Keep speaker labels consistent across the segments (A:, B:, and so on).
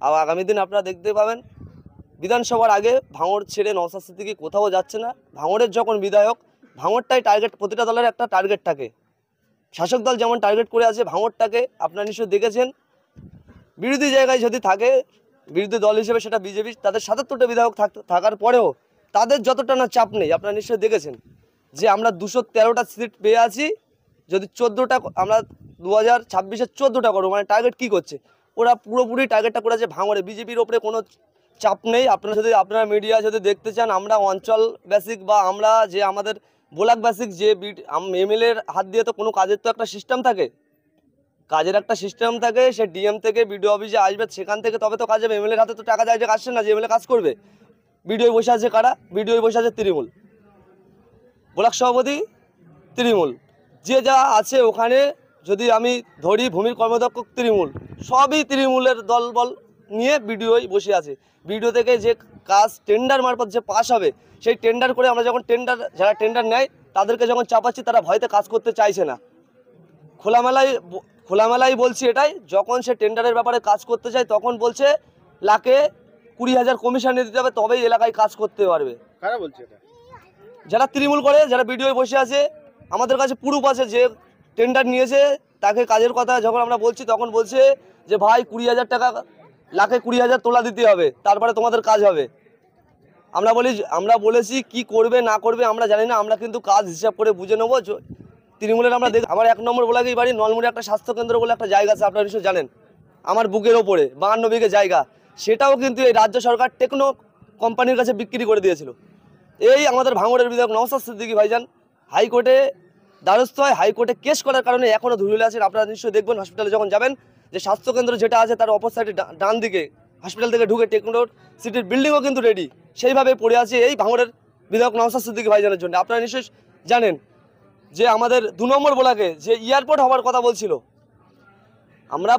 A: আর আগামী দিন আপনারা দেখতে পাবেন বিধানসভার আগে ভাঙড় ছেড়ে নওশাদ সিদ্দিকী কোথাও যাচ্ছে না। ভাঙড়ের যখন বিধায়ক, ভাঙড়টাই টার্গেট, প্রতিটা দলের একটা টার্গেট থাকে। শাসক দল যেমন টার্গেট করে আছে ভাঙড়টাকে, আপনারা নিশ্চয়ই দেখেছেন। বিরোধী জায়গায় যদি থাকে, বিরোধী দল হিসেবে সেটা বিজেপি, তাদের ৭৭টা বিধায়ক থাকার পরেও তাদের যতটা না চাপ নেই। আপনারা নিশ্চয়ই দেখেছেন যে আমরা 213টা সিট পেয়ে আছি, যদি 14টা আমরা 2026-এ 14টা করবো, মানে টার্গেট কী করছে ওরা? পুরোপুরি টার্গেটটা করেছে ভাঙড়ে। বিজেপির ওপরে কোনো চাপ নেই। আপনারা মিডিয়া যদি দেখতে চান, আমরা অঞ্চল বেসিক বা আমরা যে আমাদের ব্লক বেসিক যে এমএলএর হাত দিয়ে তো কোনো কাজের তো একটা সিস্টেম থাকে, কাজের একটা সিস্টেম থাকে। সে ডিএম থেকে বিডিও অফিসে আসবে, সেখান থেকে তবে তো কাজ হবে। এমএলএর হাতে তো টাকা যায় যে আসছে না যে এমএলএ কাজ করবে। বিডিও বসে আছে কারা? বিডিও বসে আছে তৃণমূল, ব্লক সভাপতি তৃণমূল, যে যা আছে ওখানে যদি আমি ধরি ভূমির কর্মদক্ষ তৃণমূল, সবই তৃণমূলের দলবল নিয়ে বিডিওই বসে আছে। বিডিও থেকে যে কাজ টেন্ডার মারফত যে পাস হবে, সেই টেন্ডার করে আমরা যখন যারা টেন্ডার নেয় তাদেরকে যখন চাপাচ্ছি, তারা ভয়তে কাজ করতে চাইছে না। খোলামেলাই বলছি এটাই, যখন সে টেন্ডারের ব্যাপারে কাজ করতে চায় তখন বলছে লাখে 20,000 কমিশন দিতে হবে, তবেই এলাকায় কাজ করতে পারবে।
B: কারা বলছে এটা?
A: যারা তৃণমূল করে, যারা বিডিও বসে আছে। আমাদের কাছে প্রুফ আছে, যে টেন্ডার নিয়েছে তাকে কাজের কথা যখন আমরা বলছি তখন বলছে যে ভাই 20,000 টাকা, লাখে 20,000 তোলা দিতে হবে, তারপরে তোমাদের কাজ হবে। আমরা বলেছি কি করবে না করবে আমরা জানি না, আমরা কিন্তু কাজ হিসাব করে বুঝে নেবো। তৃণমূলের আমরা আমার 1 নম্বর ব্লকেই বাড়ি, নলমুড়ি একটা স্বাস্থ্যকেন্দ্র বলে একটা জায়গা আছে, আপনারা নিশ্চয়ই জানেন, আমার বুকের ওপরে 52 বিঘে জায়গা। সেটাও কিন্তু এই রাজ্য সরকার টেকনো কোম্পানির কাছে বিক্রি করে দিয়েছিল। এই আমাদের ভাঙড়ের বিধায়ক নওশাদ সিদ্দিকী ভাইজান হাইকোর্টে দ্বারস্থ হয়, হাইকোর্টে কেস করার কারণে এখনও ধুলে আছেন। আপনারা নিশ্চয়ই দেখবেন হসপিটালে যখন যাবেন, যে স্বাস্থ্যকেন্দ্র যেটা আছে তার অপর সাইডে ডান দিকে হসপিটাল থেকে ঢুকে টেকনো সিটির বিল্ডিংও কিন্তু রেডি, সেইভাবে পড়ে আছে এই ভাঙড়ের বিধায়ক নওশাদ সিদ্দিকী ভাইজানের জন্য। আপনারা নিশ্চয়ই জানেন যে আমাদের 2 নম্বর ব্লকে যে এয়ারপোর্ট হওয়ার কথা বলছিল, আমরা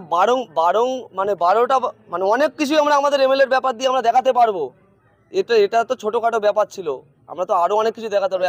A: বারোটা মানে অনেক কিছুই আমরা আমাদের এমএলএর ব্যাপার দিয়ে আমরা দেখাতে পারবো। এটা তো ছোটোখাটো ব্যাপার ছিল, আমরা তো আরও অনেক কিছু দেখাতে পারবো।